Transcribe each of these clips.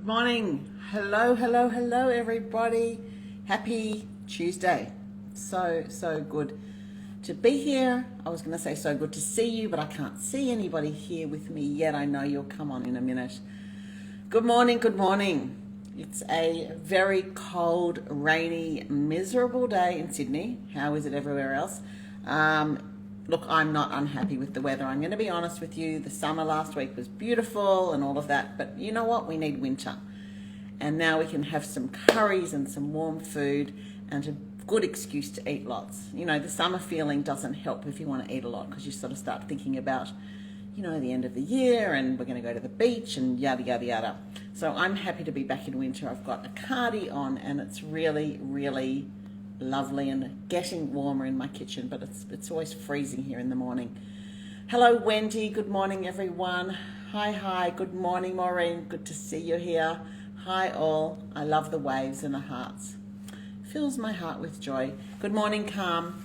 morning. Hello, hello, hello, everybody. Happy Tuesday. So good to be here. I was going to say so good to see you, but I can't see anybody here with me yet. I know you'll come on in a minute. Good morning, good morning. It's a very cold, rainy, miserable day in Sydney. How is it everywhere else? Look, I'm not unhappy with the weather. I'm going to be honest with you. The summer last week was beautiful and all of that, but you know what? We need winter. And now we can have some curries and some warm food and a good excuse to eat lots. You know, the summer feeling doesn't help if you want to eat a lot because you sort of start thinking about, you know, the end of the year and we're going to go to the beach and yada, yada, yada. So I'm happy to be back in winter. I've got a cardi on and it's really, really lovely and getting warmer in my kitchen, but it's always freezing here in the morning. Hello, Wendy. Good morning, everyone. Hi. Good morning, Maureen. Good to see you here. Hi, all. I love the waves and the hearts. Fills my heart with joy. Good morning, Calm.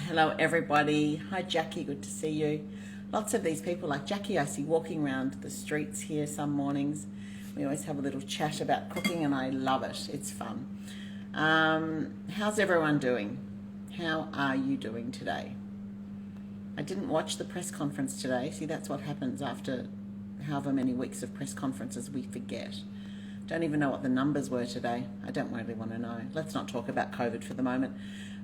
Hello, everybody. Hi, Jackie. Good to see you. Lots of these people like Jackie I see walking around the streets here some mornings. We always have a little chat about cooking and I love it. It's fun. How's everyone doing? How are you doing today? I didn't watch the press conference today. See, that's what happens after however many weeks of press conferences, we forget. Don't even know what the numbers were today. I don't really want to know. Let's not talk about COVID for the moment.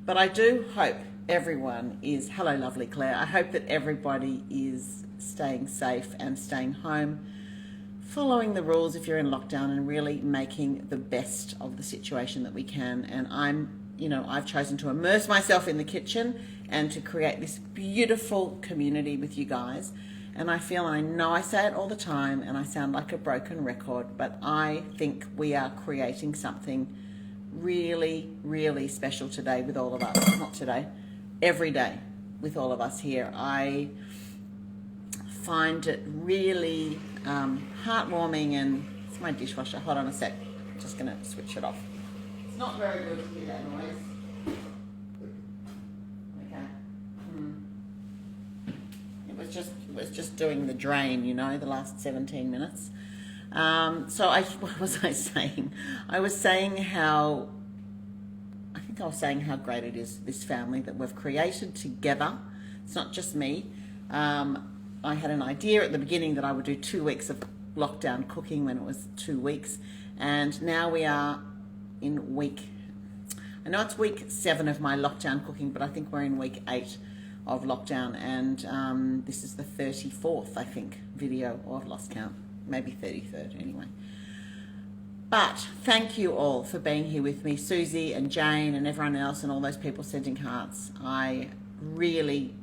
But I do hope everyone is, hello lovely Claire, I hope that everybody is staying safe and staying home, following the rules if you're in lockdown and really making the best of the situation that we can. And I've chosen to immerse myself in the kitchen and to create this beautiful community with you guys. And I know I say it all the time and I sound like a broken record, but I think we are creating something really, really special today with all of us. Not today, every day with all of us here. I find it really heartwarming, and it's my dishwasher. Hold on a sec. I'm just going to switch it off. It's not very good to hear that noise. Okay. It was just doing the drain, you know, the last 17 minutes. What was I saying? I was saying how great it is, this family that we've created together. It's not just me. I had an idea at the beginning that I would do 2 weeks of lockdown cooking when it was 2 weeks. And now we are in I know it's week 7 of my lockdown cooking, but I think we're in week 8 of lockdown. And this is the 34th, I think, video, or I've lost count, maybe 33rd anyway. But thank you all for being here with me, Susie and Jane and everyone else and all those people sending hearts. I really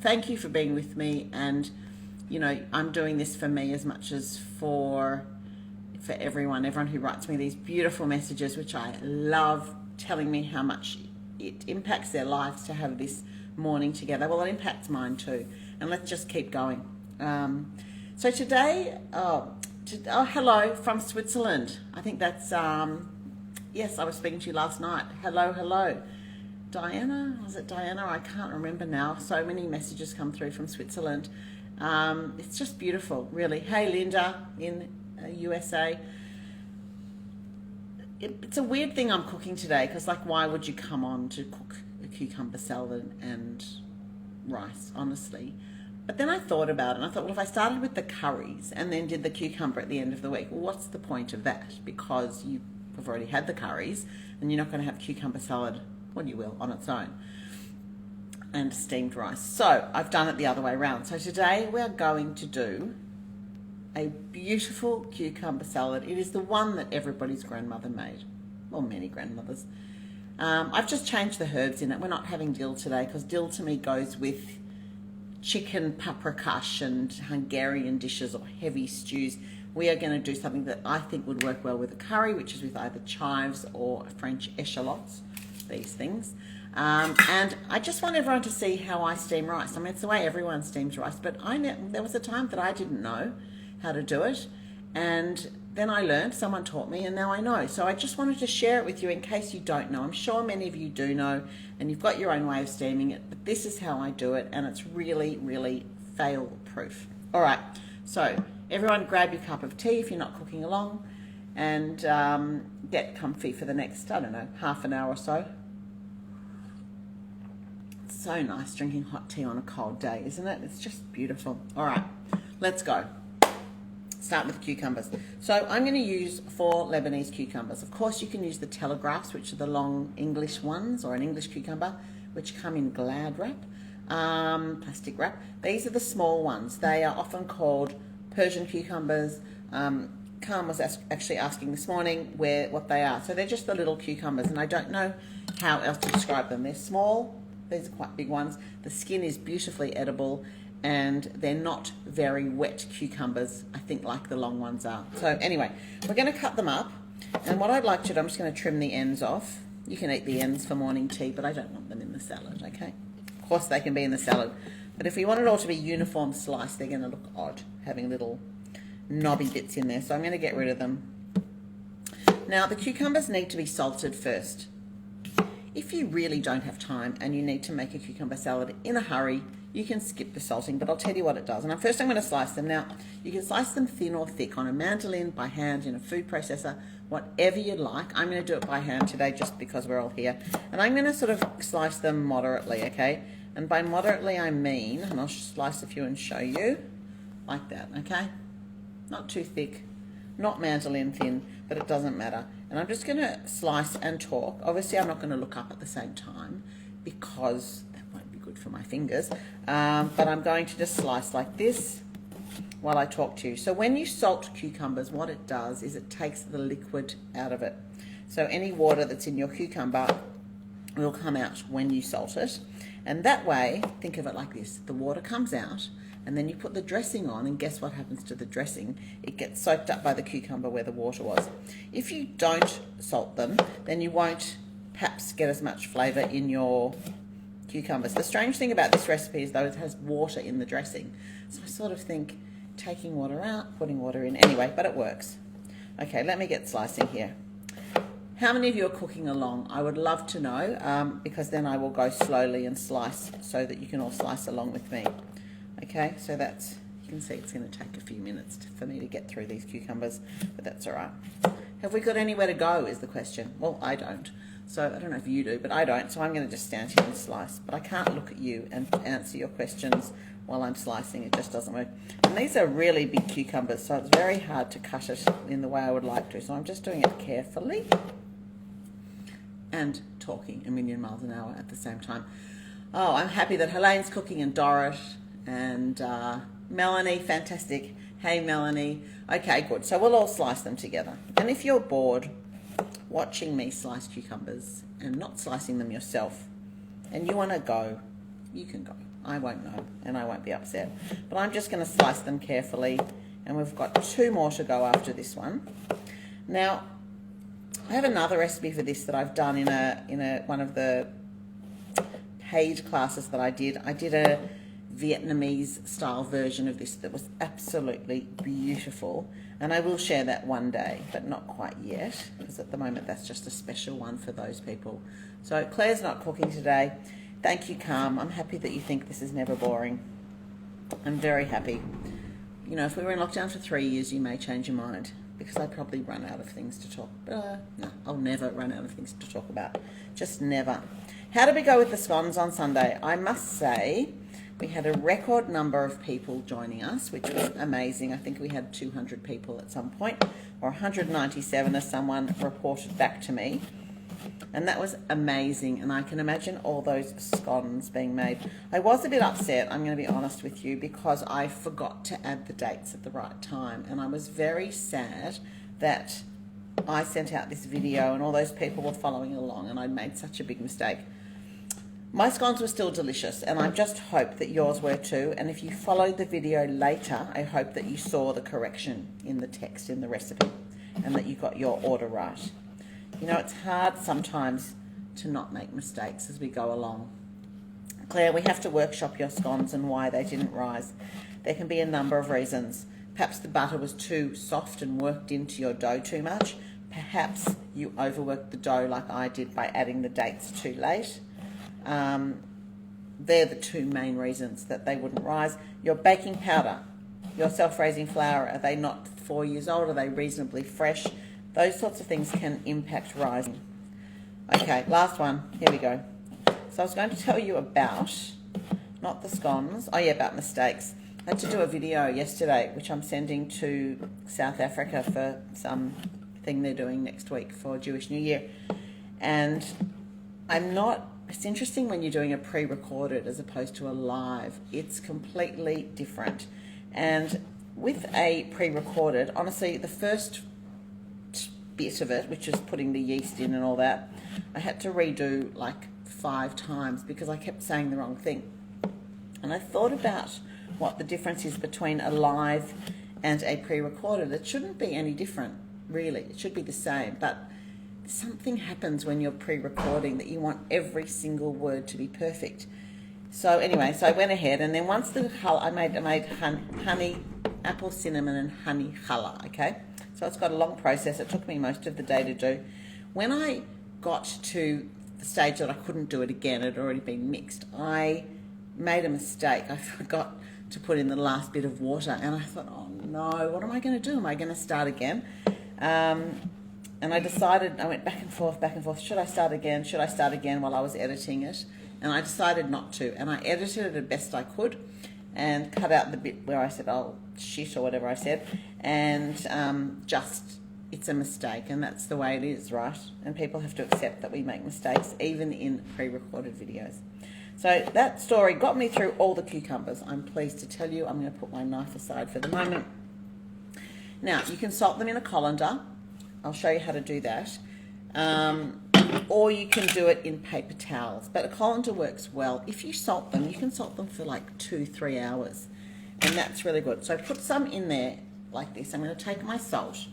thank you for being with me, and you know, I'm doing this for me as much as for everyone who writes me these beautiful messages, which I love, telling me how much it impacts their lives to have this morning together. Well, it impacts mine too, and let's just keep going. So today, hello from Switzerland. I think that's, yes, I was speaking to you last night. Hello. Diana, was it Diana? I can't remember now. So many messages come through from Switzerland. It's just beautiful, really. Hey, Linda in USA. It's a weird thing I'm cooking today because, like, why would you come on to cook a cucumber salad and rice, honestly? But then I thought about it and I thought, well, if I started with the curries and then did the cucumber at the end of the week, well, what's the point of that? Because you have already had the curries and you're not going to have cucumber salad, well, you will, on its own, and steamed rice. So I've done it the other way around. So today we're going to do a beautiful cucumber salad. It is the one that everybody's grandmother made, or many grandmothers. I've just changed the herbs in it. We're not having dill today because dill to me goes with chicken paprikash and Hungarian dishes or heavy stews. We are going to do something that I think would work well with a curry, which is with either chives or French eschallots, these things. And I just want everyone to see how I steam rice. I mean, it's the way everyone steams rice, but there was a time that I didn't know how to do it. And then I learned, someone taught me, and now I know. So I just wanted to share it with you in case you don't know. I'm sure many of you do know, and you've got your own way of steaming it, but this is how I do it, and it's really, really fail-proof. All right, so everyone grab your cup of tea if you're not cooking along, and get comfy for the next, I don't know, half an hour or so. It's so nice drinking hot tea on a cold day, isn't it? It's just beautiful. All right, let's go. Start with cucumbers. So I'm going to use 4 Lebanese cucumbers. Of course, you can use the telegraphs, which are the long English ones, or an English cucumber, which come in Glad wrap, plastic wrap. These are the small ones. They are often called Persian cucumbers. Khan was actually asking this morning what they are. So they're just the little cucumbers, and I don't know how else to describe them. They're small. These are quite big ones. The skin is beautifully edible, and they're not very wet cucumbers, I think, like the long ones are. So anyway, we're going to cut them up, and what I'd like to do, I'm just going to trim the ends off. You can eat the ends for morning tea, but I don't want them in the salad, okay? Of course they can be in the salad, but if we want it all to be uniform sliced, they're going to look odd, having little knobby bits in there, so I'm going to get rid of them. Now, the cucumbers need to be salted first. If you really don't have time and you need to make a cucumber salad in a hurry, you can skip the salting, but I'll tell you what it does. And first I'm going to slice them. Now, you can slice them thin or thick on a mandolin, by hand, in a food processor, whatever you like. I'm going to do it by hand today just because we're all here. And I'm going to sort of slice them moderately, okay? And by moderately I mean, and I'll slice a few and show you, like that, okay? Not too thick, not mandolin thin, but it doesn't matter. And I'm just going to slice and talk. Obviously, I'm not going to look up at the same time because that won't be good for my fingers. But I'm going to just slice like this while I talk to you. So when you salt cucumbers, what it does is it takes the liquid out of it. So any water that's in your cucumber will come out when you salt it. And that way, think of it like this. The water comes out, and then you put the dressing on, and guess what happens to the dressing? It gets soaked up by the cucumber where the water was. If you don't salt them, then you won't perhaps get as much flavour in your cucumbers. The strange thing about this recipe is, though, it has water in the dressing. So I sort of think taking water out, putting water in. Anyway, but it works. Okay, let me get slicing here. How many of you are cooking along? I would love to know, because then I will go slowly and slice so that you can all slice along with me. Okay, so that's, you can see it's going to take a few minutes for me to get through these cucumbers, but that's all right. Have we got anywhere to go is the question. Well, I don't. So I don't know if you do, but I don't. So I'm going to just stand here and slice. But I can't look at you and answer your questions while I'm slicing. It just doesn't work. And these are really big cucumbers, so it's very hard to cut it in the way I would like to. So I'm just doing it carefully and talking a million miles an hour at the same time. Oh, I'm happy that Helene's cooking, and Dorrit, and Melanie, fantastic. Hey, Melanie. Okay, good. So we'll all slice them together. And if you're bored watching me slice cucumbers and not slicing them yourself, and you want to go, you can go. I won't know, and I won't be upset. But I'm just going to slice them carefully, and we've got 2 more to go after this one. Now, I have another recipe for this that I've done in one of the paid classes that I did. I did a Vietnamese style version of this that was absolutely beautiful, and I will share that one day, but not quite yet, because at the moment that's just a special one for those people. So Claire's not cooking today. Thank you, Calm. I'm happy that you think this is never boring. I'm very happy. You know, if we were in lockdown for 3 years, you may change your mind, because I'd probably run out of things to talk about. No, I'll never run out of things to talk about. Just never. How did we go with the scones on Sunday? I must say, we had a record number of people joining us, which was amazing. I think we had 200 people at some point, or 197 as someone reported back to me. And that was amazing, and I can imagine all those scones being made. I was a bit upset, I'm going to be honest with you, because I forgot to add the dates at the right time, and I was very sad that I sent out this video and all those people were following along, and I'd made such a big mistake. My scones were still delicious, and I just hope that yours were too. And if you followed the video later, I hope that you saw the correction in the text in the recipe and that you got your order right. You know, it's hard sometimes to not make mistakes as we go along. Claire, we have to workshop your scones and why they didn't rise. There can be a number of reasons. Perhaps the butter was too soft and worked into your dough too much. Perhaps you overworked the dough like I did by adding the dates too late. They're the 2 main reasons that they wouldn't rise. Your baking powder, your self-raising flour, are they not 4 years old? Are they reasonably fresh? Those sorts of things can impact rising. Okay, last one. Here we go. So I was going to tell you about, not the scones, oh yeah, about mistakes. I had to do a video yesterday, which I'm sending to South Africa for some thing they're doing next week for Jewish New Year. And it's interesting when you're doing a pre-recorded as opposed to a live. It's completely different. And with a pre-recorded, honestly, the first bit of it, which is putting the yeast in and all that, I had to redo like 5 times because I kept saying the wrong thing. And I thought about what the difference is between a live and a pre-recorded. It shouldn't be any different, really. It should be the same, but something happens when you're pre-recording that you want every single word to be perfect. So anyway, so I went ahead, and then once I made honey, apple, cinnamon, and honey challah, okay? So it's got a long process. It took me most of the day to do. When I got to the stage that I couldn't do it again, it had already been mixed, I made a mistake. I forgot to put in the last bit of water, and I thought, oh no, what am I going to do? Am I going to start again? And I decided, I went back and forth. Should I start again? Should I start again while I was editing it? And I decided not to. And I edited it as best I could and cut out the bit where I said, oh, shit, or whatever I said. And it's a mistake. And that's the way it is, right? And people have to accept that we make mistakes, even in pre-recorded videos. So that story got me through all the cucumbers. I'm pleased to tell you. I'm going to put my knife aside for the moment. Now, you can salt them in a colander. I'll show you how to do that. Or you can do it in paper towels. But a colander works well. If you salt them, you can salt them for like 2-3 hours. And that's really good. So put some in there like this. I'm going to take my salt.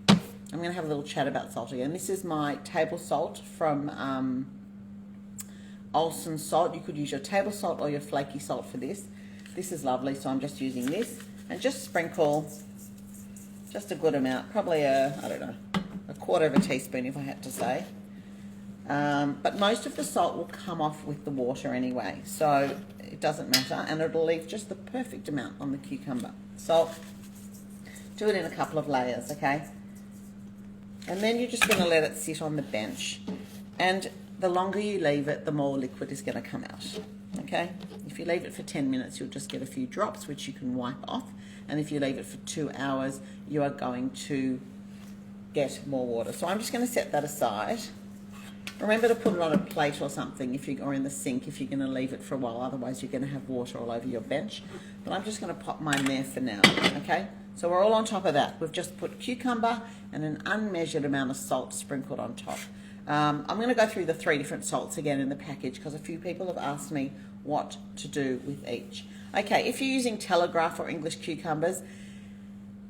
I'm going to have a little chat about salt again. This is my table salt from Olsen Salt. You could use your table salt or your flaky salt for this. This is lovely, so I'm just using this. And just sprinkle just a good amount, probably a 1/4 teaspoon if I had to say. But most of the salt will come off with the water anyway, so it doesn't matter, and it'll leave just the perfect amount on the cucumber. Salt, do it in a couple of layers, okay? And then you're just going to let it sit on the bench. And the longer you leave it, the more liquid is going to come out, okay? If you leave it for 10 minutes, you'll just get a few drops, which you can wipe off. And if you leave it for 2 hours, you are going to get more water. So I'm just going to set that aside. Remember to put it on a plate or something or in the sink if you're going to leave it for a while. Otherwise, you're going to have water all over your bench. But I'm just going to pop mine there for now, okay? So we're all on top of that. We've just put cucumber and an unmeasured amount of salt sprinkled on top. I'm going to go through the 3 different salts again in the package because a few people have asked me what to do with each. Okay, if you're using Telegraph or English cucumbers,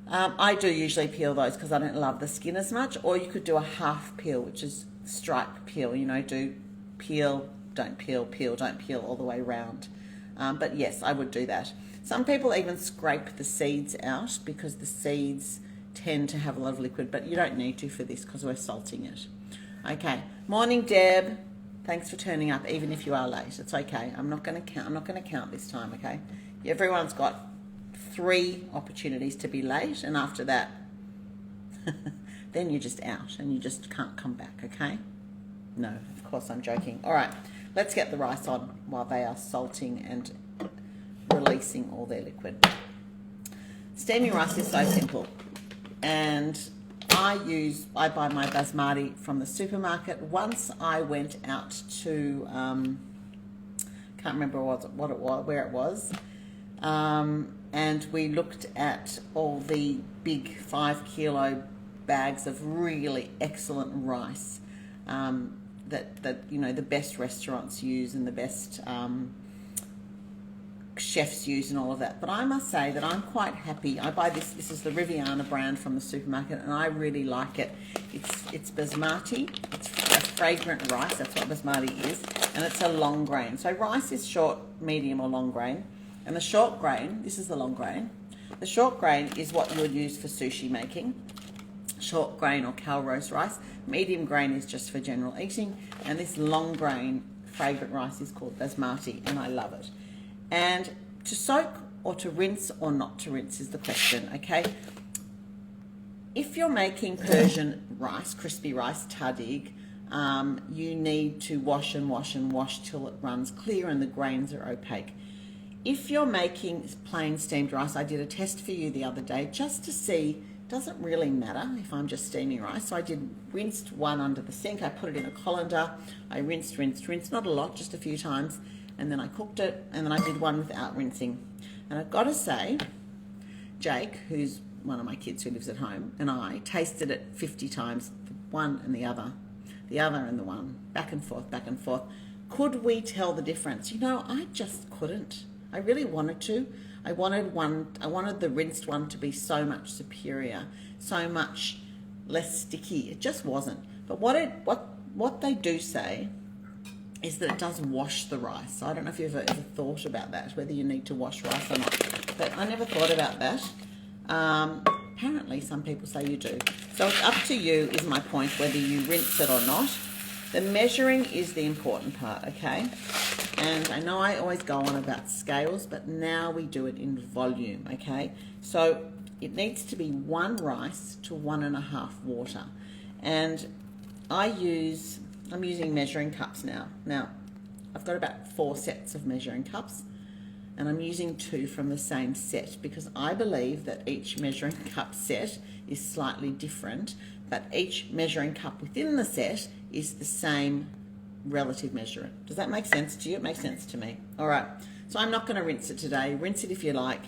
I do usually peel those because I don't love the skin as much, or you could do a half peel, which is stripe peel, do peel, don't peel, peel, don't peel all the way round. But yes, I would do that. Some people even scrape the seeds out because the seeds tend to have a lot of liquid, but you don't need to for this because we're salting it. Okay, morning Deb. Thanks for turning up, even if you are late. It's okay. I'm not going to count. I'm not going to count this time, okay? Everyone's got 3 opportunities to be late, and after that, then you're just out and you just can't come back, okay? No, of course I'm joking. All right, let's get the rice on while they are salting and releasing all their liquid. Steaming rice is so simple, and I buy my Basmati from the supermarket. Once I went out to, can't remember where it was, and we looked at all the big 5-kilo bags of really excellent rice that the best restaurants use and the best chefs use and all of that. But I must say that I'm quite happy. I buy this is the Riviana brand from the supermarket, and I really like it. It's Basmati. It's a fragrant rice. That's what Basmati is, and it's a long grain. So rice is short, medium, or long grain, and the short grain, this is the long grain. The short grain is what you would use for sushi making, short grain or cal roast rice. Medium grain is just for general eating, and this long grain fragrant rice is called Basmati, and I love it. And to soak or to rinse or not to rinse is the question, okay? if you're making Persian rice, crispy rice, tadig, you need to wash and wash and wash till it runs clear and the grains are opaque. If you're making plain steamed rice, I did a test for you the other day just to see, doesn't really matter if I'm just steaming rice. So I did rinsed one under the sink, I put it in a colander, I rinsed, not a lot, just a few times, and then I cooked it, and then I did one without rinsing. And I've got to say, Jake, who's one of my kids who lives at home, and I tasted it 50 times, the one and the other and the one, back and forth, back and forth. Could we tell the difference? You know, I just couldn't. I really wanted to. I wanted the rinsed one to be so much superior, so much less sticky. It just wasn't. But what they do say is that it does wash the rice. So I don't know if you've ever thought about that, whether you need to wash rice or not. But I never thought about that. Apparently some people say you do. So it's up to you, is my point, whether you rinse it or not. The measuring is the important part, okay? And I know I always go on about scales, but now we do it in volume, okay? So it needs to be 1 rice to 1.5 water. And I'm using measuring cups now. Now, I've got about 4 sets of measuring cups, and I'm using 2 from the same set because I believe that each measuring cup set is slightly different, but each measuring cup within the set is the same relative measure. Does that make sense to you? It makes sense to me. All right, so I'm not going to rinse it today. Rinse it if you like.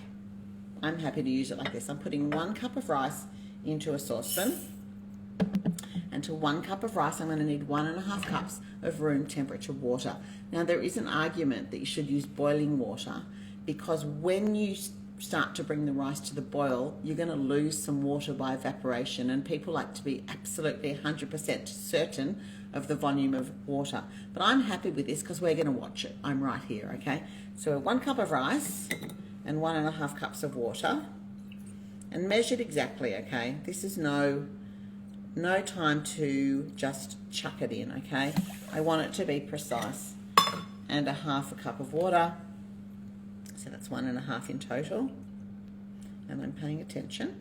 I'm happy to use it like this. I'm putting 1 cup of rice into a saucepan, and to 1 cup of rice I'm going to need 1.5 cups of room temperature water. Now there is an argument that you should use boiling water, because when you start to bring the rice to the boil, you're going to lose some water by evaporation, and people like to be absolutely 100% certain of the volume of water. But I'm happy with this because we're going to watch it. I'm right here, okay? So 1 cup of rice and 1.5 cups of water, and measured exactly, okay? This is no time to just chuck it in, okay? I want it to be precise. And 1/2 cup of water. So that's 1.5 in total, and I'm paying attention.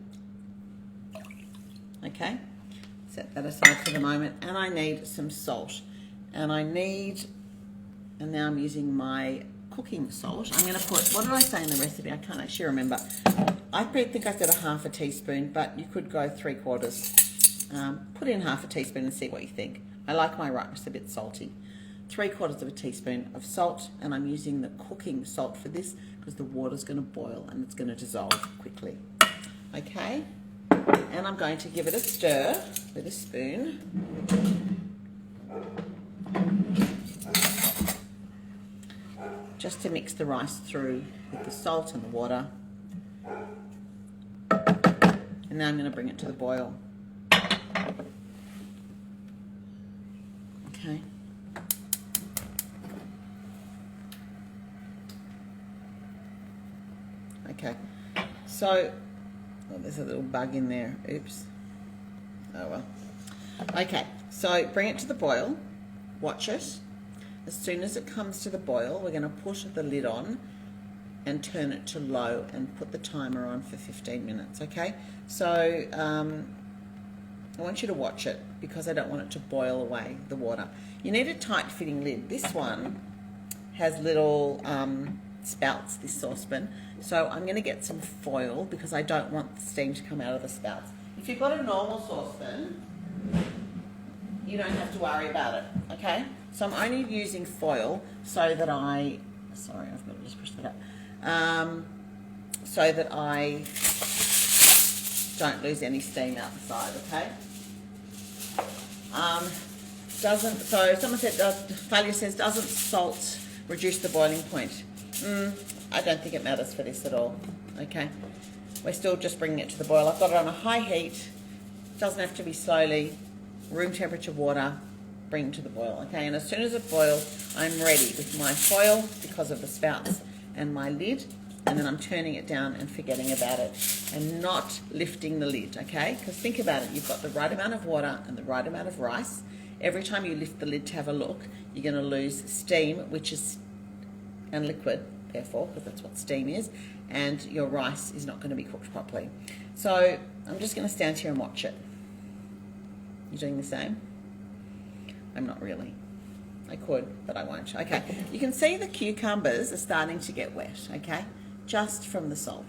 Okay, set that aside for the moment, and I need some salt, and now I'm using my cooking salt. I'm going to put, what did I say in the recipe? I can't actually remember. I think I said 1/2 teaspoon, but you could go 3/4. Put in 1/2 teaspoon and see what you think. I like my rice a bit salty. 3/4 teaspoon of salt, and I'm using the cooking salt for this because the water's going to boil and it's going to dissolve quickly. Okay, and I'm going to give it a stir with a spoon. Just to mix the rice through with the salt and the water. And now I'm going to bring it to the boil. Okay. Okay, so, oh, there's a little bug in there. Oops. Oh well. Okay, so bring it to the boil. Watch it. As soon as it comes to the boil, we're going to put the lid on and turn it to low and put the timer on for 15 minutes, okay? So, I want you to watch it because I don't want it to boil away the water. You need a tight fitting lid. This one has little spouts, this saucepan. So I'm going to get some foil because I don't want the steam to come out of the spouts. If you've got a normal saucepan, you don't have to worry about it, okay? So I'm only using foil so that sorry, I've got to just push that up, so that I don't lose any steam out the side, okay? So someone said, Failure says, doesn't salt reduce the boiling point? I don't think it matters for this at all, okay? We're still just bringing it to the boil. I've got it on a high heat. Doesn't have to be slowly. Room temperature water, bring it to the boil, okay? And as soon as it boils, I'm ready with my foil because of the spouts and my lid, and then I'm turning it down and forgetting about it and not lifting the lid, okay? Because think about it, you've got the right amount of water and the right amount of rice. Every time you lift the lid to have a look, you're going to lose steam, and liquid, therefore, because that's what steam is, and your rice is not going to be cooked properly. So I'm just going to stand here and watch it. You doing the same? I'm not really. I could, but I won't. Okay, you can see the cucumbers are starting to get wet, okay? Just from the salt.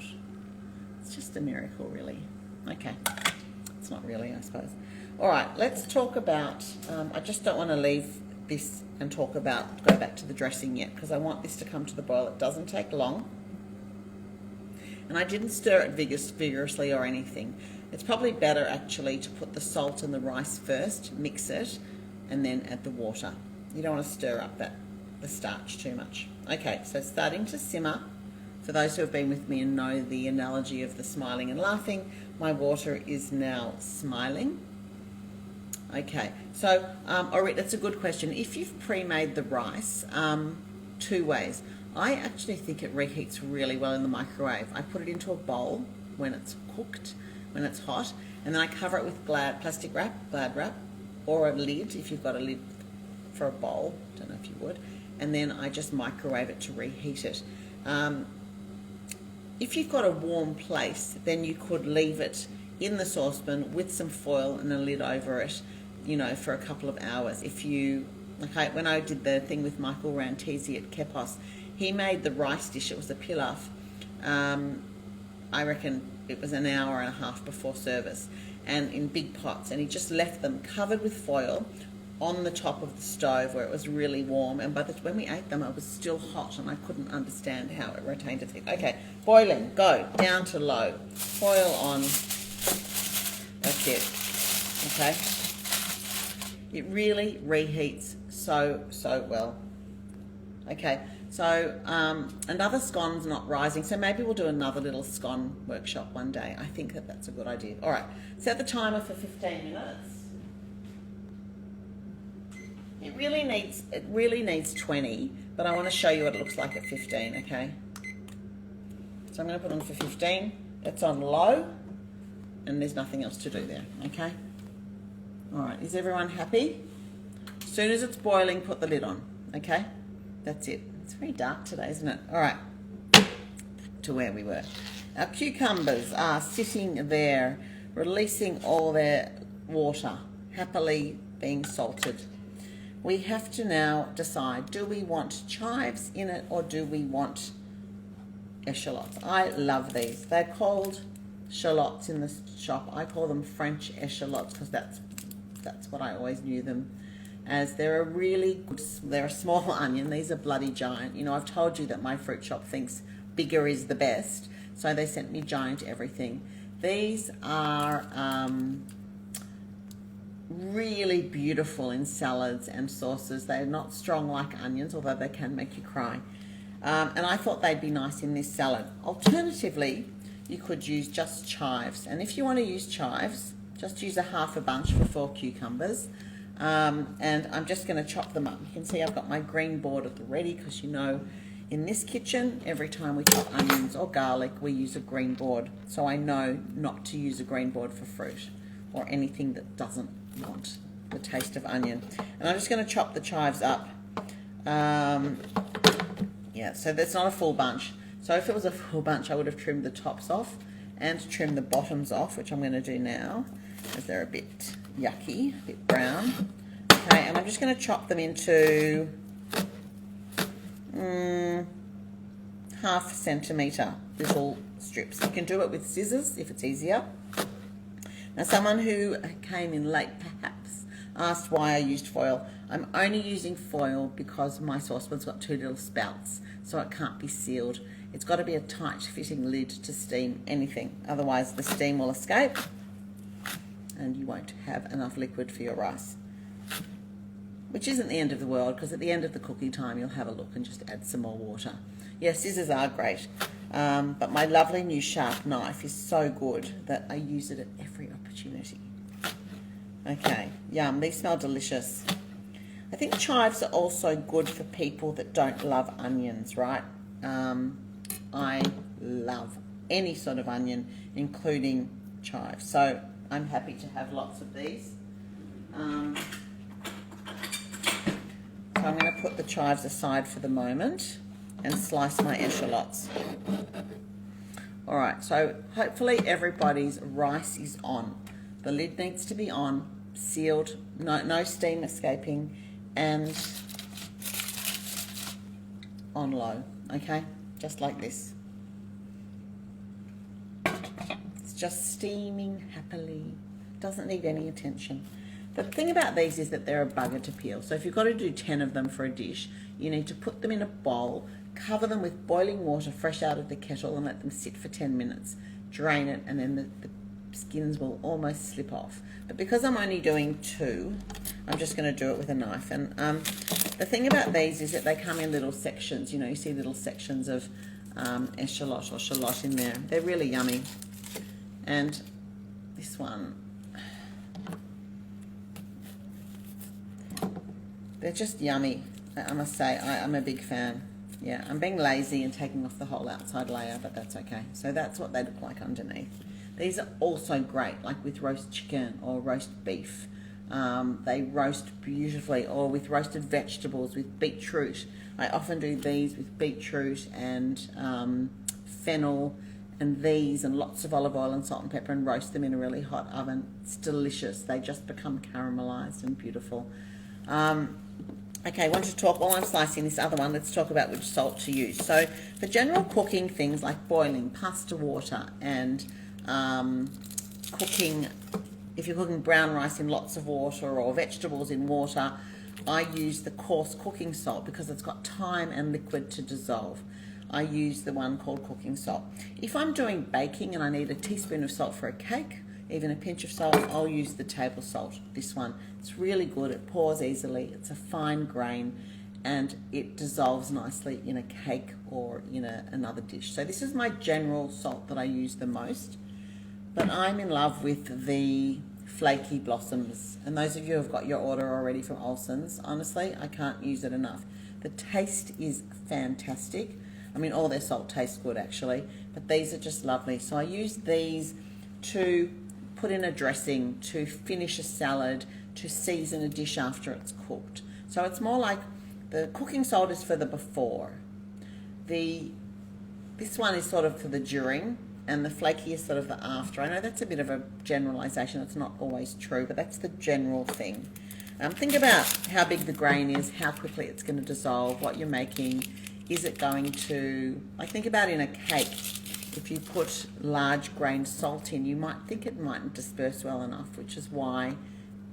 It's just a miracle, really. Okay, it's not really, I suppose. All right, let's talk about, I just don't want to leave this and go back to the dressing yet, because I want this to come to the boil. It doesn't take long. And I didn't stir it vigorously or anything. It's probably better, actually, to put the salt and the rice first, mix it, and then add the water. You don't want to stir up the starch too much. Okay, so starting to simmer. For those who have been with me and know the analogy of the smiling and laughing, my water is now smiling. Okay, so that's a good question. If you've pre-made the rice, 2 ways. I actually think it reheats really well in the microwave. I put it into a bowl when it's cooked, when it's hot, and then I cover it with plastic wrap, Glad wrap, or a lid if you've got a lid for a bowl, don't know if you would, and then I just microwave it to reheat it. If you've got a warm place, then you could leave it in the saucepan with some foil and a lid over it, you know, for a couple of hours. If you, like when I did the thing with Michael Rantisi at Kepos, he made the rice dish, it was a pilaf, I reckon it was an hour and a half before service, and in big pots, and he just left them covered with foil on the top of the stove where it was really warm, and when we ate them it was still hot and I couldn't understand how it retained its heat. Okay, boiling, go, down to low, foil on, that's it, okay? It really reheats so well. Okay, so another scone's not rising, so maybe we'll do another little scone workshop one day. I think that's a good idea. All right, set the timer for 15 minutes. It really needs 20, but I want to show you what it looks like at 15, okay? So I'm going to put on for 15. It's on low, and there's nothing else to do there, okay? All right, is everyone happy? As soon as it's boiling, put the lid on, okay? That's it. It's very dark today, isn't it? All right, back to where we were. Our cucumbers are sitting there, releasing all their water, happily being salted. We have to now decide, do we want chives in it or do we want eschallots? I love these. They're called shallots in the shop. I call them French eschallots because that's what I always knew them as. They're a small onion. These are bloody giant. You know, I've told you that my fruit shop thinks bigger is the best, so they sent me giant everything. These are really beautiful in salads and sauces. They're not strong like onions, although they can make you cry. And I thought they'd be nice in this salad. Alternatively, you could use just chives. And if you want to use chives, just use a half a bunch for 4 cucumbers. And I'm just going to chop them up. You can see I've got my green board at the ready because, you know, in this kitchen, every time we chop onions or garlic, we use a green board. So I know not to use a green board for fruit or anything that doesn't want the taste of onion. And I'm just going to chop the chives up. Yeah, so that's not a full bunch. So if it was a full bunch, I would have trimmed the tops off and trimmed the bottoms off, which I'm going to do now, because they're a bit yucky, a bit brown. Okay, and I'm just going to chop them into half centimetre little strips. You can do it with scissors if it's easier. Now, someone who came in late perhaps asked why I used foil. I'm only using foil because my saucepan's got 2 little spouts, so it can't be sealed. It's got to be a tight fitting lid to steam anything, otherwise the steam will escape and you won't have enough liquid for your rice. Which isn't the end of the world, because at the end of the cooking time you'll have a look and just add some more water. Yeah, scissors are great, but my lovely new sharp knife is so good that I use it at every opportunity. Okay, yum, these smell delicious. I think chives are also good for people that don't love onions, right? I love any sort of onion, including chives. So I'm happy to have lots of these. So I'm going to put the chives aside for the moment and slice my eschallots. All right, so hopefully everybody's rice is on. The lid needs to be on, sealed, no steam escaping, and on low, okay? Just like this. It's just steaming happily. Doesn't need any attention. The thing about these is that they're a bugger to peel. So if you've got to do 10 of them for a dish, you need to put them in a bowl, cover them with boiling water fresh out of the kettle and let them sit for 10 minutes. Drain it, and then the skins will almost slip off. But because I'm only doing 2, I'm just going to do it with a knife. And the thing about these is that they come in little sections. You know, you see little sections of eschalot or shallot in there. They're really yummy. And this one, they're just yummy, I must say. I'm a big fan. Yeah, I'm being lazy and taking off the whole outside layer, but that's okay. So that's what they look like underneath. These are also great, like with roast chicken or roast beef. They roast beautifully, or with roasted vegetables, with beetroot. I often do these with beetroot and fennel and these and lots of olive oil and salt and pepper, and roast them in a really hot oven. It's delicious. They just become caramelized and beautiful. Okay, I want to talk, while I'm slicing this other one, let's talk about which salt to use. So for general cooking things like boiling pasta water and cooking, if you're cooking brown rice in lots of water or vegetables in water, I use the coarse cooking salt because it's got time and liquid to dissolve. I use the one called cooking salt. If I'm doing baking and I need a teaspoon of salt for a cake, even a pinch of salt, I'll use the table salt, this one. It's really good, it pours easily, it's a fine grain, and it dissolves nicely in a cake or in another dish. So this is my general salt that I use the most, but I'm in love with the flaky blossoms. And those of you who have got your order already from Olsen's, honestly, I can't use it enough. The taste is fantastic. I mean, all their salt tastes good actually, but these are just lovely. So I use these to put in a dressing, to finish a salad, to season a dish after it's cooked. So it's more like the cooking salt is for the before. This one is sort of for the during, and the flaky is sort of the after. I know that's a bit of a generalization. It's not always true, but that's the general thing. Think about how big the grain is, how quickly it's going to dissolve, what you're making. Is it going to, like, think about in a cake. If you put large grain salt in, you might think it mightn't disperse well enough, which is why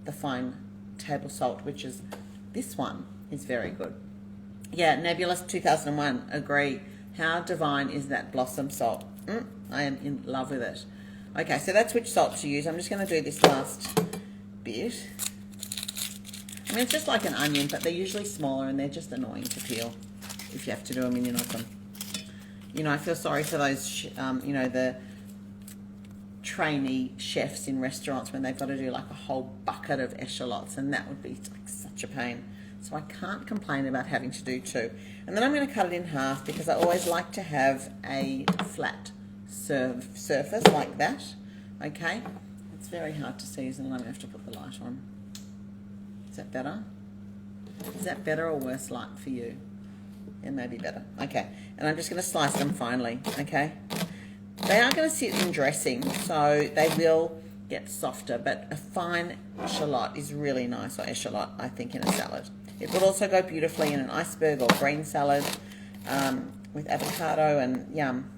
the fine table salt, which is this one, is very good. Yeah, Nebulous 2001, agree. How divine is that blossom salt? I am in love with it. Okay, so that's which salt to use. I'm just going to do this last bit. I mean, it's just like an onion, but they're usually smaller and they're just annoying to peel if you have to do a million of them. You know, I feel sorry for those, you know, the trainee chefs in restaurants when they've got to do like a whole bucket of eschallots, and that would be like such a pain. So I can't complain about having to do 2. And then I'm going to cut it in half because I always like to have a flat surface like that. Okay, it's very hard to see, isn't it? I'm going to have to put the light on. Is that better? Is that better or worse light for you? It may be better. Okay, and I'm just going to slice them finely. Okay, they are going to sit in dressing, so they will get softer, but a fine shallot is really nice, or eschalot, I think, in a salad. It would also go beautifully in an iceberg or green salad with avocado and yum.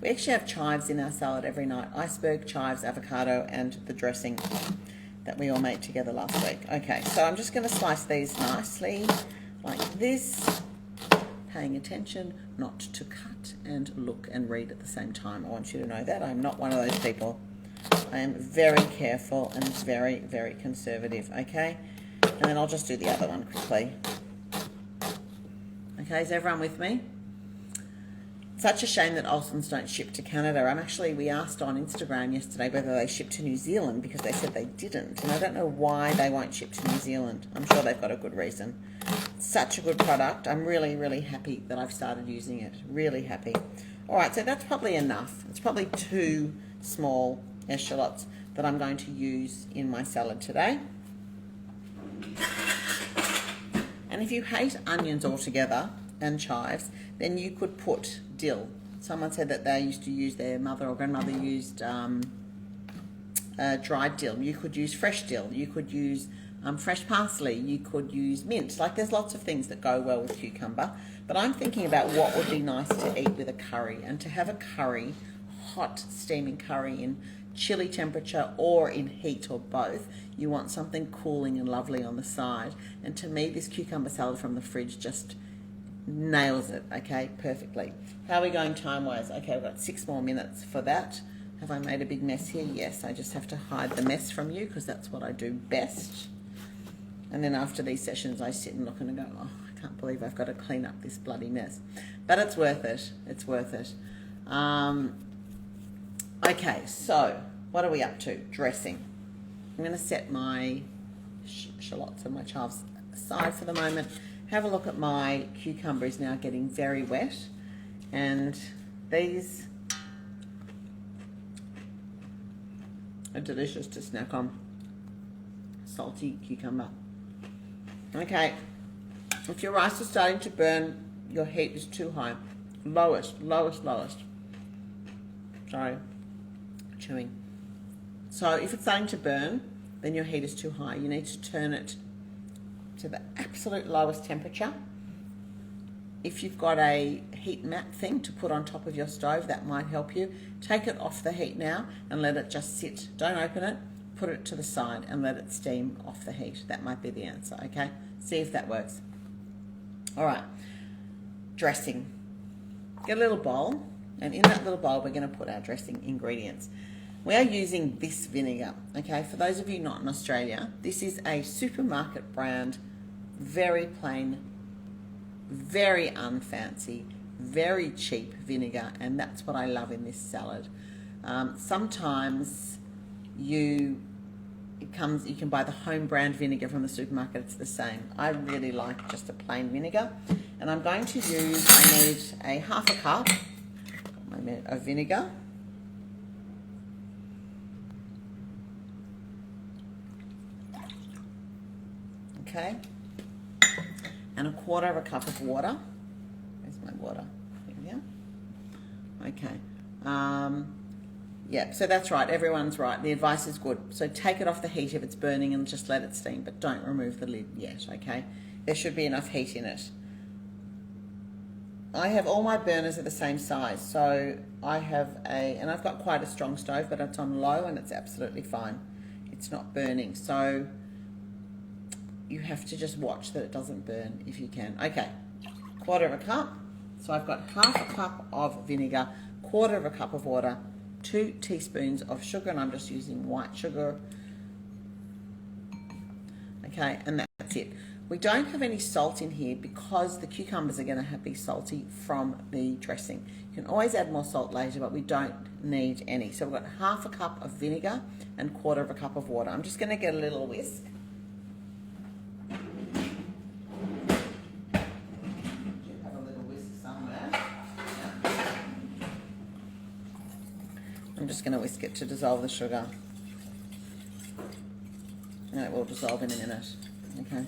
We actually have chives in our salad every night. Iceberg, chives, avocado, and the dressing that we all made together last week. Okay, so I'm just going to slice these nicely like this, paying attention not to cut and look and read at the same time. I want you to know that. I'm not one of those people. I am very careful and very, very conservative, okay? And then I'll just do the other one quickly. Okay, is everyone with me? Such a shame that Olsen's don't ship to Canada. We asked on Instagram yesterday whether they ship to New Zealand because they said they didn't. And I don't know why they won't ship to New Zealand. I'm sure they've got a good reason. Such a good product. I'm really, really happy that I've started using it. Really happy. All right, so that's probably enough. It's probably 2 small eschalots that I'm going to use in my salad today. And if you hate onions altogether and chives, then you could put dill Someone said that they used to use, their mother or grandmother used dried dill. You could use fresh dill. You could use fresh parsley. You could use mint. Like, there's lots of things that go well with cucumber. But I'm thinking about what would be nice to eat with a curry, and to have a curry, hot steaming curry in chilly temperature or in heat or both. You want something cooling and lovely on the side. And to me, this cucumber salad from the fridge just nails it, okay, perfectly. How are we going time-wise? Okay, I've got 6 more minutes for that. Have I made a big mess here? Yes, I just have to hide the mess from you because that's what I do best. And then after these sessions, I sit and look and I go, oh, I can't believe I've got to clean up this bloody mess. But it's worth it. It's worth it. Okay, so what are we up to? Dressing. I'm going to set my shallots and my chives aside for the moment. Have a look at my cucumber is now getting very wet, and these are delicious to snack on. Salty cucumber. Okay, if your rice is starting to burn, your heat is too high. Lowest. Sorry, chewing. So if it's starting to burn, then your heat is too high. You need to turn it to the absolute lowest temperature. If you've got a heat mat thing to put on top of your stove, that might help you. Take it off the heat now and let it just sit. Don't open it. Put it to the side and let it steam off the heat. That might be the answer, okay? See if that works. All right, dressing. Get a little bowl, and in that little bowl, we're going to put our dressing ingredients. We are using this vinegar, okay? For those of you not in Australia, this is a supermarket brand, very plain, very unfancy, very cheap vinegar, and that's what I love in this salad. Sometimes you can buy the home brand vinegar from the supermarket. It's the same. I really like just a plain vinegar, and I'm going to use, I need a half a cup of vinegar. Okay, and a quarter of a cup of water. Where's my water? Here. Okay. Yeah, so that's right. Everyone's right. The advice is good. So take it off the heat if it's burning and just let it steam, but don't remove the lid yet, okay? There should be enough heat in it. I have all my burners are the same size, so I have and I've got quite a strong stove, but it's on low and it's absolutely fine. It's not burning, so you have to just watch that it doesn't burn if you can. Okay, quarter of a cup. So I've got half a cup of vinegar, quarter of a cup of water, 2 teaspoons of sugar, and I'm just using white sugar. Okay, and that's it. We don't have any salt in here because the cucumbers are going to be salty from the dressing. You can always add more salt later, but we don't need any. So we've got half a cup of vinegar and quarter of a cup of water. I'm just going to get a little whisk. I'm just going to whisk it to dissolve the sugar, and it will dissolve in a minute. Okay,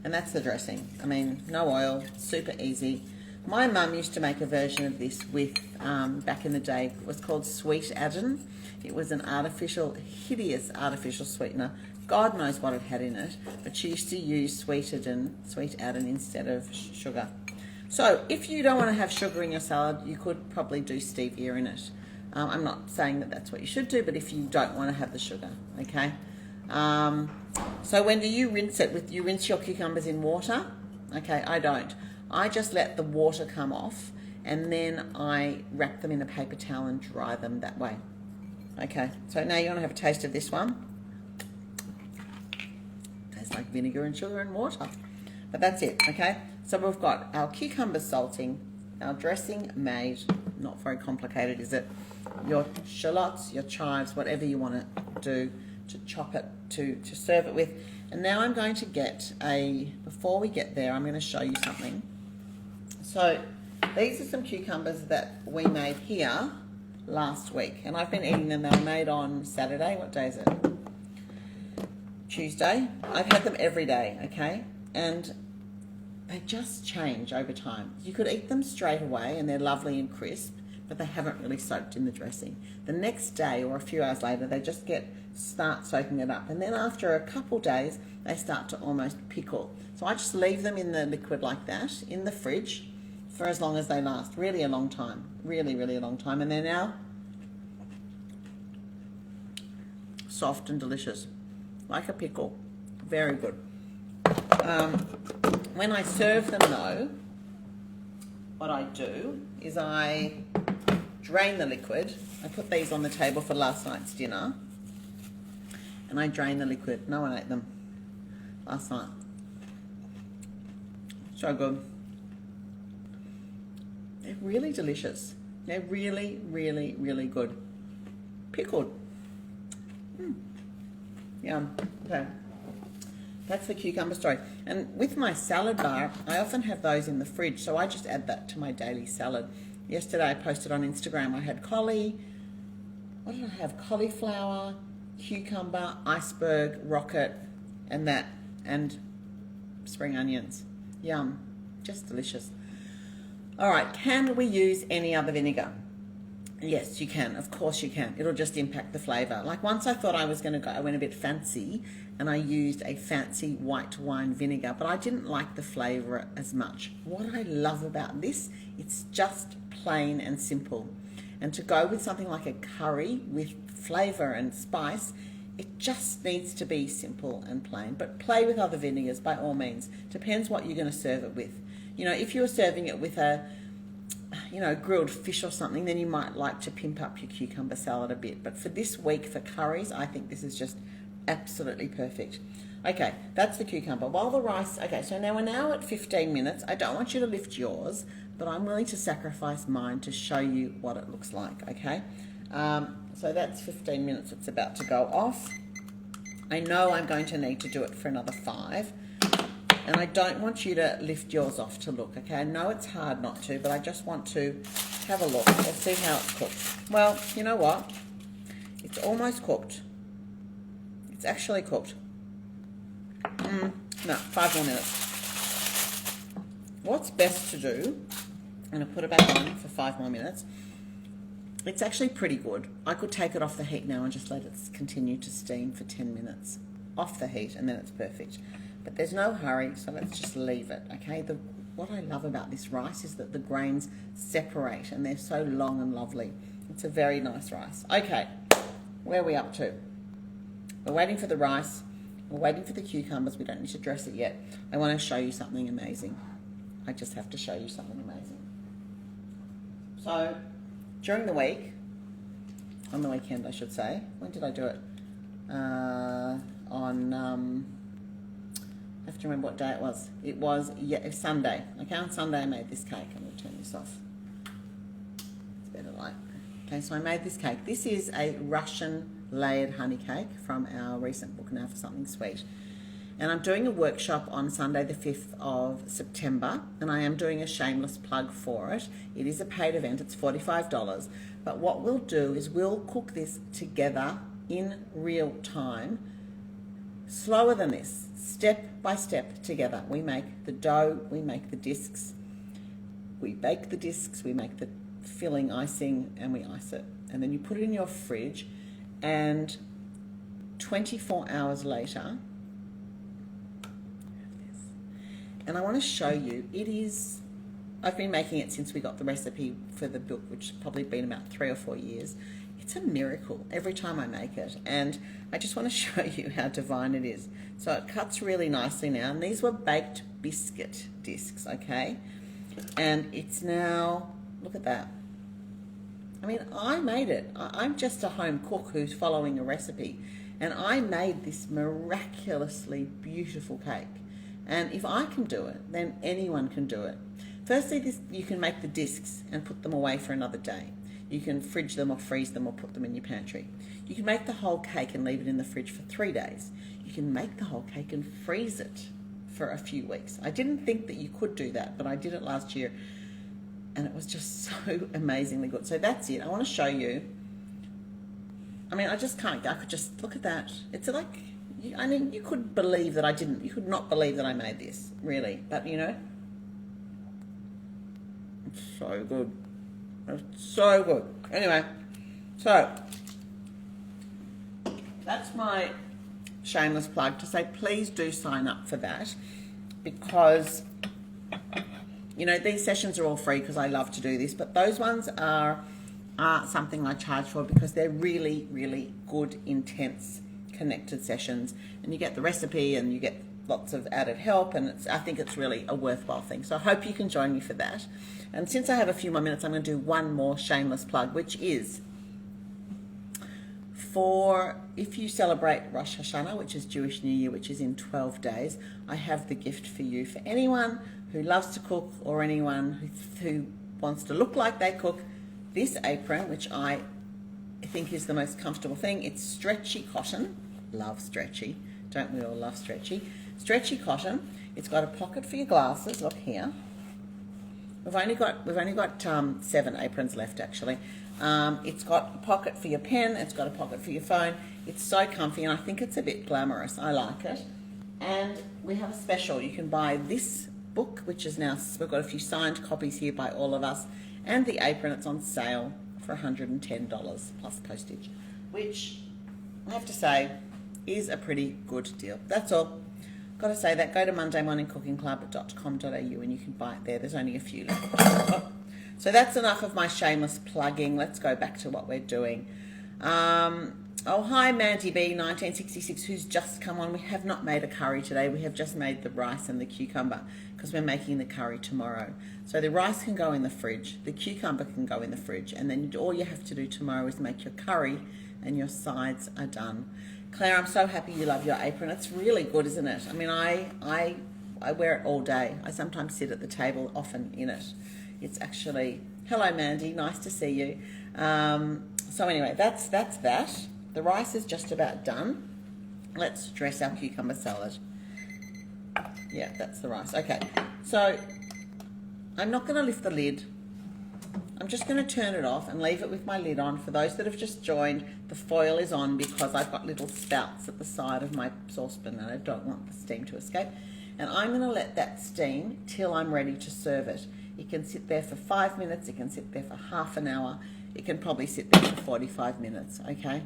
and that's the dressing. I mean, no oil, super easy. My mum used to make a version of this with, back in the day, it was called sweet Adden. It was an artificial, hideous artificial sweetener. God knows what it had in it, but she used to use sweet Adden instead of sugar. So if you don't want to have sugar in your salad, you could probably do stevia in it. I'm not saying that that's what you should do, but if you don't want to have the sugar, okay? So when do you rinse it? You rinse your cucumbers in water? Okay, I don't. I just let the water come off, and then I wrap them in a paper towel and dry them that way. Okay, so now you want to have a taste of this one. Tastes like vinegar and sugar and water. But that's it, okay? So we've got our cucumbers salting, our dressing made, not very complicated, is it? Your shallots, your chives, whatever you want to do to chop it, to serve it with. And now I'm going to get before we get there, I'm going to show you something. So these are some cucumbers that we made here last week, and I've been eating them. They were made on Saturday. What day is it? Tuesday. I've had them every day, okay? And they just change over time. You could eat them straight away and they're lovely and crisp, but they haven't really soaked in the dressing. The next day or a few hours later, they just start soaking it up. And then after a couple days, they start to almost pickle. So I just leave them in the liquid like that in the fridge for as long as they last. Really a long time. Really, really a long time. And they're now soft and delicious. Like a pickle. Very good. When I serve them though, what I do is I drain the liquid. I put these on the table for last night's dinner. And I drain the liquid. No one ate them last night. So good. They're really delicious. They're really, really, really good. Pickled. Yum. Okay. That's the cucumber story. And with my salad bar, I often have those in the fridge, so I just add that to my daily salad. Yesterday I posted on Instagram, I had what did I have? Cauliflower, cucumber, iceberg, rocket, and spring onions. Yum. Just delicious. All right, can we use any other vinegar? Yes, you can. Of course you can. It'll just impact the flavour. Like once I thought I was going to go, I went a bit fancy and I used a fancy white wine vinegar, but I didn't like the flavour as much. What I love about this, it's just plain and simple. And to go with something like a curry with flavour and spice, it just needs to be simple and plain. But play with other vinegars by all means. Depends what you're going to serve it with. You know, if you're serving it with a grilled fish or something, then you might like to pimp up your cucumber salad a bit. But for this week, for curries, I think this is just absolutely perfect. Okay, that's the cucumber. While the rice, okay, so now we're at 15 minutes. I don't want you to lift yours, but I'm willing to sacrifice mine to show you what it looks like, okay? So that's 15 minutes. It's about to go off. I know I'm going to need to do it for another 5. And I don't want you to lift yours off to look, okay? I know it's hard not to, but I just want to have a look. Let's see how it's cooked. Well, you know what? It's almost cooked. It's actually cooked. No, 5 more minutes. What's best to do, I'm going to put it back on for 5 more minutes. It's actually pretty good. I could take it off the heat now and just let it continue to steam for 10 minutes. Off the heat, and then it's perfect. But there's no hurry, so let's just leave it, okay? What I love about this rice is that the grains separate and they're so long and lovely. It's a very nice rice. Okay, where are we up to? We're waiting for the rice. We're waiting for the cucumbers. We don't need to dress it yet. I want to show you something amazing. I just have to show you something amazing. So, during the week, on the weekend I should say, when did I do it? I have to remember what day it was. It was Sunday. Okay, on Sunday I made this cake. I'm going to turn this off. It's better light. Okay, so I made this cake. This is a Russian layered honey cake from our recent book, Now for Something Sweet. And I'm doing a workshop on Sunday the 5th of September, and I am doing a shameless plug for it. It is a paid event. It's $45. But what we'll do is we'll cook this together in real time, slower than this, step by step together. We make the dough, we make the discs, we bake the discs, we make the filling icing, and we ice it. And then you put it in your fridge, and 24 hours later, and I want to show you, I've been making it since we got the recipe for the book, which has probably been about 3 or 4 years. It's a miracle every time I make it, and I just want to show you how divine it is. So it cuts really nicely now, and these were baked biscuit discs, okay? And it's now, look at that. I mean, I made it. I'm just a home cook who's following a recipe, and I made this miraculously beautiful cake. And if I can do it, then anyone can do it. Firstly, you can make the discs and put them away for another day. You can fridge them or freeze them or put them in your pantry. You can make the whole cake and leave it in the fridge for 3 days. You can make the whole cake and freeze it for a few weeks. I didn't think that you could do that, but I did it last year, and it was just so amazingly good. So that's it. I want to show you. I mean, I could just look at that. It's like, I mean, you could believe that you could not believe that I made this, really. But, you know, It's so good. It's so good. Anyway, so that's my shameless plug to say please do sign up for that, because you know these sessions are all free because I love to do this, but those ones are something I charge for because they're really, really good, intense, connected sessions, and you get the recipe and you get lots of added help, and I think it's really a worthwhile thing. So I hope you can join me for that. And since I have a few more minutes, I'm going to do one more shameless plug, which is for if you celebrate Rosh Hashanah, which is Jewish New Year, which is in 12 days, I have the gift for you. For anyone who loves to cook or anyone who wants to look like they cook, this apron, which I think is the most comfortable thing. It's stretchy cotton. Love stretchy. Don't we all love stretchy? Stretchy cotton. It's got a pocket for your glasses. Look here. We've only got 7 aprons left actually. It's got a pocket for your pen. It's got a pocket for your phone. It's so comfy, and I think it's a bit glamorous. I like it. And we have a special. You can buy this book, which is now, we've got a few signed copies here by all of us, and the apron. It's on sale for $110 plus postage, which I have to say is a pretty good deal. That's all. Got to say that. Go to mondaymorningcookingclub.com.au and you can buy it there. There's only a few left. So that's enough of my shameless plugging. Let's go back to what we're doing. Oh, hi, Mandy B, 1966, who's just come on. We have not made a curry today. We have just made the rice and the cucumber because we're making the curry tomorrow. So the rice can go in the fridge. The cucumber can go in the fridge. And then all you have to do tomorrow is make your curry and your sides are done. Claire, I'm so happy you love your apron. It's really good, isn't it? I mean, I wear it all day. I sometimes sit at the table, often in it. It's actually, hello, Mandy. Nice to see you. So anyway, that's that. The rice is just about done. Let's dress our cucumber salad. Yeah, that's the rice. Okay, so I'm not going to lift the lid. I'm just going to turn it off and leave it with my lid on. For those that have just joined, the foil is on because I've got little spouts at the side of my saucepan and I don't want the steam to escape. And I'm going to let that steam till I'm ready to serve it. It can sit there for 5 minutes. It can sit there for half an hour. It can probably sit there for 45 minutes, okay?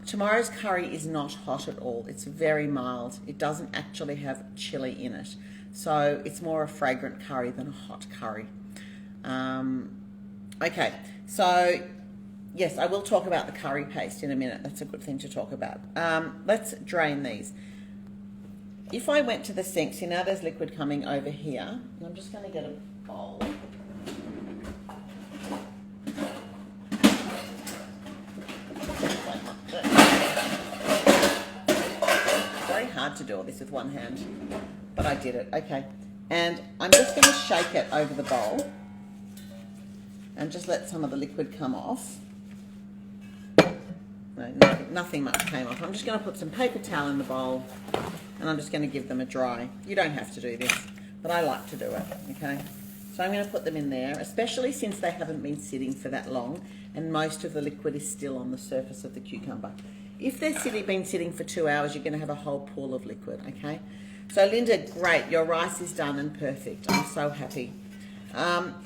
Tomorrow's curry is not hot at all. It's very mild. It doesn't actually have chili in it. So it's more a fragrant curry than a hot curry. Okay, so yes, I will talk about the curry paste in a minute. That's a good thing to talk about. Let's drain these. If I went to the sink, see now there's liquid coming over here. And I'm just going to get a bowl. Very hard to do all this with one hand, but I did it. Okay, and I'm just going to shake it over the bowl and just let some of the liquid come off. No, nothing much came off. I'm just going to put some paper towel in the bowl and I'm just going to give them a dry. You don't have to do this, but I like to do it, okay? So I'm going to put them in there, especially since they haven't been sitting for that long and most of the liquid is still on the surface of the cucumber. If they've been sitting for 2 hours, you're going to have a whole pool of liquid, okay? So Linda, great, your rice is done and perfect. I'm so happy.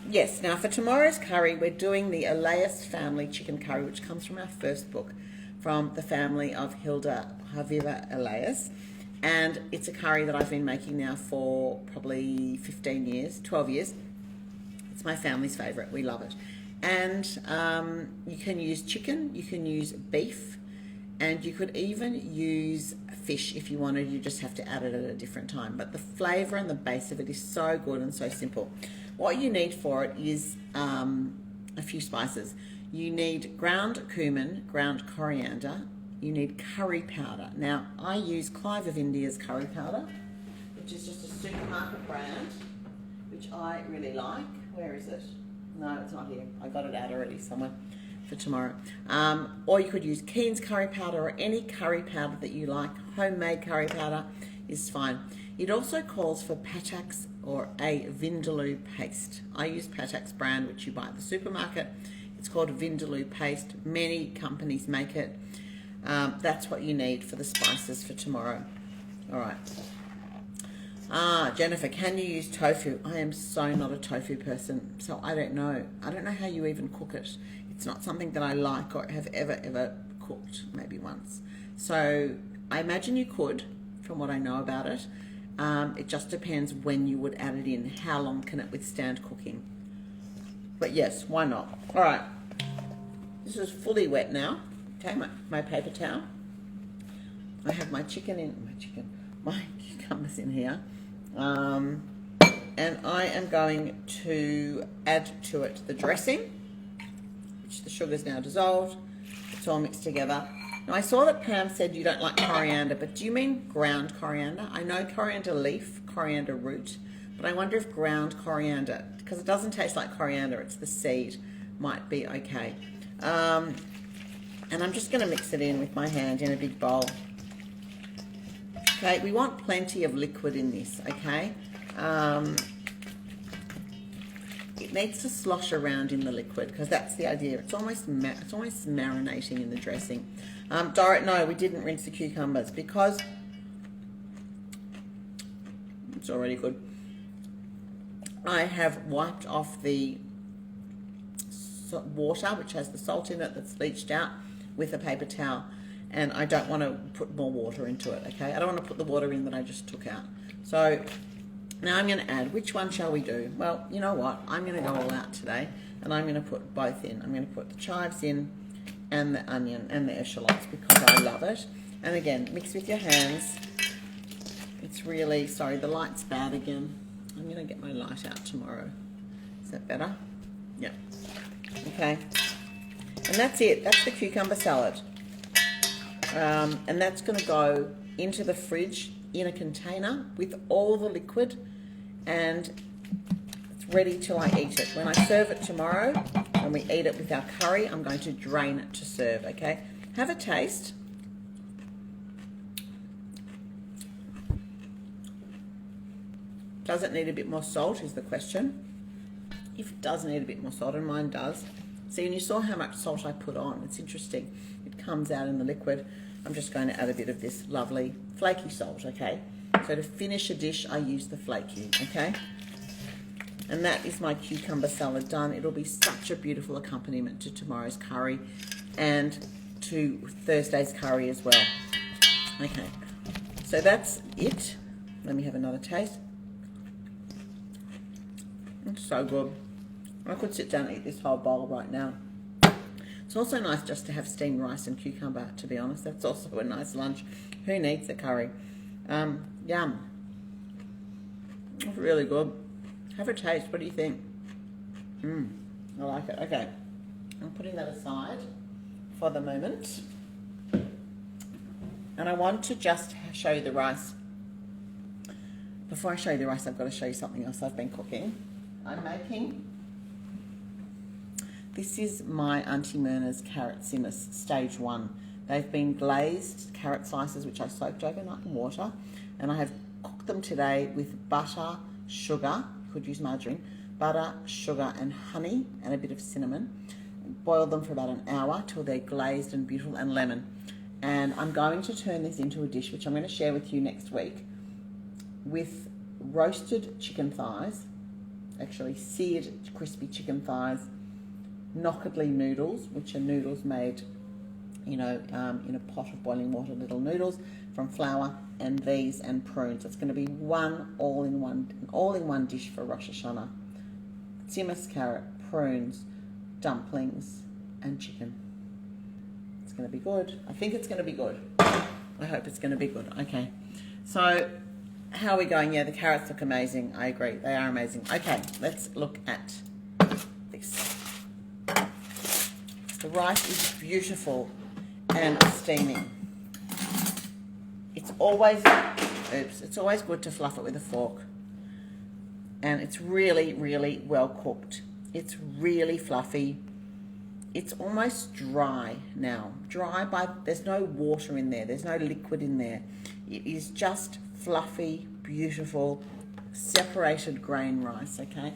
Yes, now for tomorrow's curry, we're doing the Elais family chicken curry, which comes from our first book, from the family of Hilda Haviva Elais. And it's a curry that I've been making now for probably 15 years, 12 years. It's my family's favourite. We love it. And you can use chicken, you can use beef, and you could even use fish if you wanted. You just have to add it at a different time. But the flavour and the base of it is so good and so simple. What you need for it is a few spices. You need ground cumin, ground coriander. You need curry powder. Now, I use Clive of India's curry powder, which is just a supermarket brand, which I really like. Where is it? No, it's not here. I got it out already somewhere for tomorrow. Or you could use Keen's curry powder or any curry powder that you like. Homemade curry powder is fine. It also calls for Patak's or a Vindaloo paste. I use Patak's brand, which you buy at the supermarket. It's called a Vindaloo paste. Many companies make it. That's what you need for the spices for tomorrow. All right. Jennifer, can you use tofu? I am so not a tofu person. So I don't know. I don't know how you even cook it. It's not something that I like or have ever cooked, maybe once. So I imagine you could, from what I know about it. It just depends when you would add it in. How long can it withstand cooking? But yes, why not? All right. This is fully wet now. Okay, my paper towel. I have my my cucumbers in here. And I am going to add to it the dressing, which the sugar's now dissolved. It's all mixed together. Now I saw that Pam said you don't like coriander, but do you mean ground coriander? I know coriander leaf, coriander root, but I wonder if ground coriander, because it doesn't taste like coriander, it's the seed, might be okay. And I'm just going to mix it in with my hand in a big bowl. Okay, we want plenty of liquid in this, okay? It needs to slosh around in the liquid because that's the idea. It's almost marinating in the dressing. Dorrit, no, we didn't rinse the cucumbers because it's already good. I have wiped off the water, which has the salt in it that's leached out, with a paper towel, and I don't want to put more water into it, okay? I don't want to put the water in that I just took out. So now I'm going to add, which one shall we do? Well, you know what? I'm going to go all out today, and I'm going to put both in. I'm going to put the chives in and the onion and the eschallots because I love it. And again, mix with your hands. It's really, sorry, the light's bad again. I'm going to get my light out tomorrow. Is that better? Yeah. Okay. And that's it. That's the cucumber salad. And that's going to go into the fridge in a container with all the liquid, and it's ready till I eat it. When I serve it tomorrow, when we eat it with our curry, I'm going to drain it to serve, okay? Have a taste. Does it need a bit more salt is the question. If it does need a bit more salt, and mine does. See, and you saw how much salt I put on. It's interesting. It comes out in the liquid. I'm just going to add a bit of this lovely flaky salt, okay? So to finish a dish, I use the flaky, okay? And that is my cucumber salad done. It'll be such a beautiful accompaniment to tomorrow's curry and to Thursday's curry as well. Okay, so that's it. Let me have another taste. It's so good. I could sit down and eat this whole bowl right now. It's also nice just to have steamed rice and cucumber, to be honest. That's also a nice lunch. Who needs a curry? Yum. It's really good. Have a taste. What do you think? I like it. Okay. I'm putting that aside for the moment. And I want to just show you the rice. Before I show you the rice, I've got to show you something else I've been cooking. I'm making... This is my Auntie Myrna's carrot simmers, stage 1. They've been glazed carrot slices, which I soaked overnight in water, and I have cooked them today with butter, sugar, could use margarine, butter, sugar, and honey, and a bit of cinnamon. Boiled them for about an hour till they're glazed and beautiful, and lemon. And I'm going to turn this into a dish, which I'm going to share with you next week, with roasted chicken thighs, actually seared crispy chicken thighs, knockedly noodles, which are noodles made, you know, in a pot of boiling water, little noodles from flour, and these and prunes. It's going to be one all-in-one dish for Rosh Hashanah. Hummus, carrot, prunes, dumplings, and chicken. It's going to be good. I think it's going to be good. I hope it's going to be good. Okay, so how are we going? Yeah, the carrots look amazing. I agree, they are amazing. Okay, let's look at this. The rice is beautiful and steaming. It's always good to fluff it with a fork. And it's really, really well cooked. It's really fluffy. It's almost dry now. There's no water in there. There's no liquid in there. It is just fluffy, beautiful, separated grain rice, okay?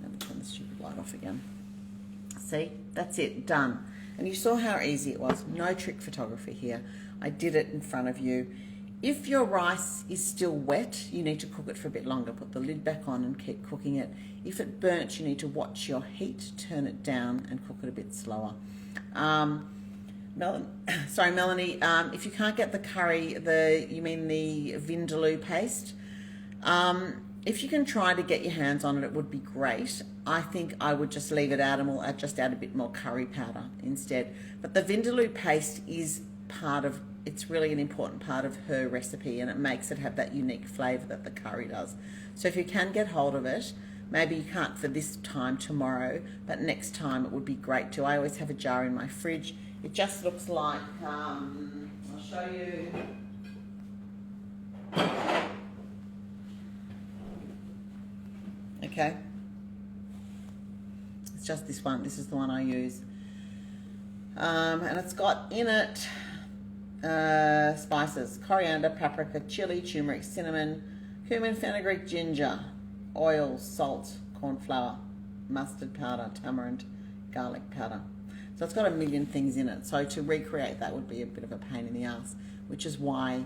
Let me turn the stupid light off again. See, that's it, done. And you saw how easy it was. No trick photography here. I did it in front of you. If your rice is still wet, you need to cook it for a bit longer. Put the lid back on and keep cooking it. If it burnt, you need to watch your heat, turn it down, and cook it a bit slower. Melanie, if you can't get the curry, you mean the vindaloo paste, if you can try to get your hands on it, it would be great. I think I would just leave it out and we'll just add a bit more curry powder instead. But the vindaloo paste is it's really an important part of her recipe, and it makes it have that unique flavour that the curry does. So if you can get hold of it, maybe you can't for this time tomorrow, but next time it would be great too. I always have a jar in my fridge. It just looks like, I'll show you. Okay. It's just this one. This is the one I use. And it's got in it spices: coriander, paprika, chili, turmeric, cinnamon, cumin, fenugreek, ginger, oil, salt, corn flour, mustard powder, tamarind, garlic powder. So it's got a million things in it. So to recreate that would be a bit of a pain in the ass, which is why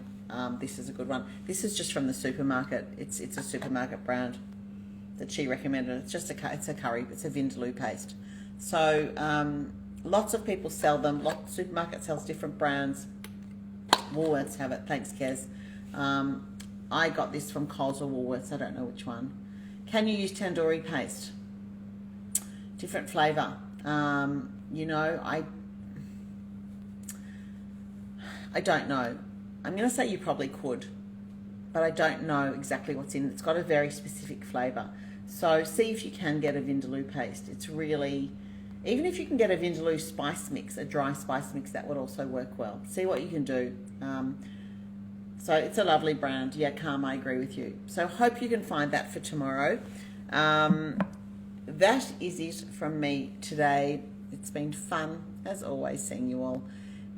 this is a good one. This is just from the supermarket. It's a supermarket brand that she recommended. It's just it's a curry. It's a vindaloo paste. So lots of people sell them. Supermarket sells different brands. Woolworths have it. Thanks, Kez. I got this from Coles or Woolworths. I don't know which one. Can you use tandoori paste? Different flavour. You know, I don't know. I'm going to say you probably could, but I don't know exactly what's in it. It's got a very specific flavour. So see if you can get a vindaloo paste. It's really, even if you can get a vindaloo spice mix, a dry spice mix, that would also work well. See what you can do. So it's a lovely brand. Yeah, Carm, I agree with you. So hope you can find that for tomorrow. That is it from me today. It's been fun, as always, seeing you all.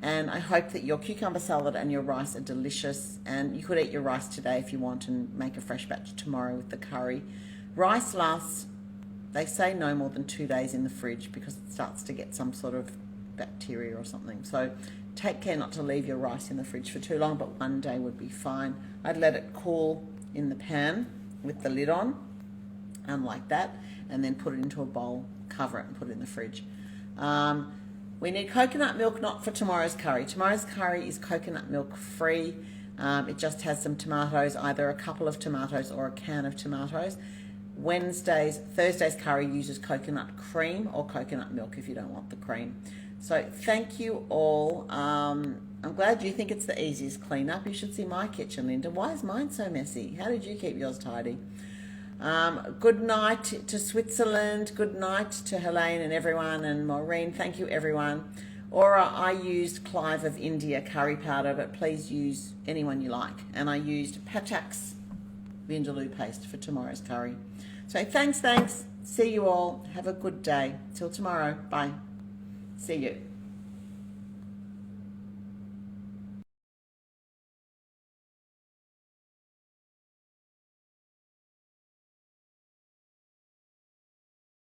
And I hope that your cucumber salad and your rice are delicious. And you could eat your rice today if you want and make a fresh batch tomorrow with the curry. Rice lasts, they say, no more than 2 days in the fridge because it starts to get some sort of bacteria or something. So take care not to leave your rice in the fridge for too long, but 1 day would be fine. I'd let it cool in the pan with the lid on, like that, and then put it into a bowl, cover it and put it in the fridge. We need coconut milk, not for tomorrow's curry. Tomorrow's curry is coconut milk free. It just has some tomatoes, either a couple of tomatoes or a can of tomatoes. Thursday's curry uses coconut cream or coconut milk if you don't want the cream. So thank you all. I'm glad you think it's the easiest cleanup. You should see my kitchen, Linda. Why is mine so messy? How did you keep yours tidy? Good night to Switzerland. Good night to Helene and everyone, and Maureen. Thank you, everyone. Aura, I used Clive of India curry powder, but please use anyone you like. And I used Patak's vindaloo paste for tomorrow's curry. So thanks. See you all. Have a good day. Till tomorrow. Bye. See you.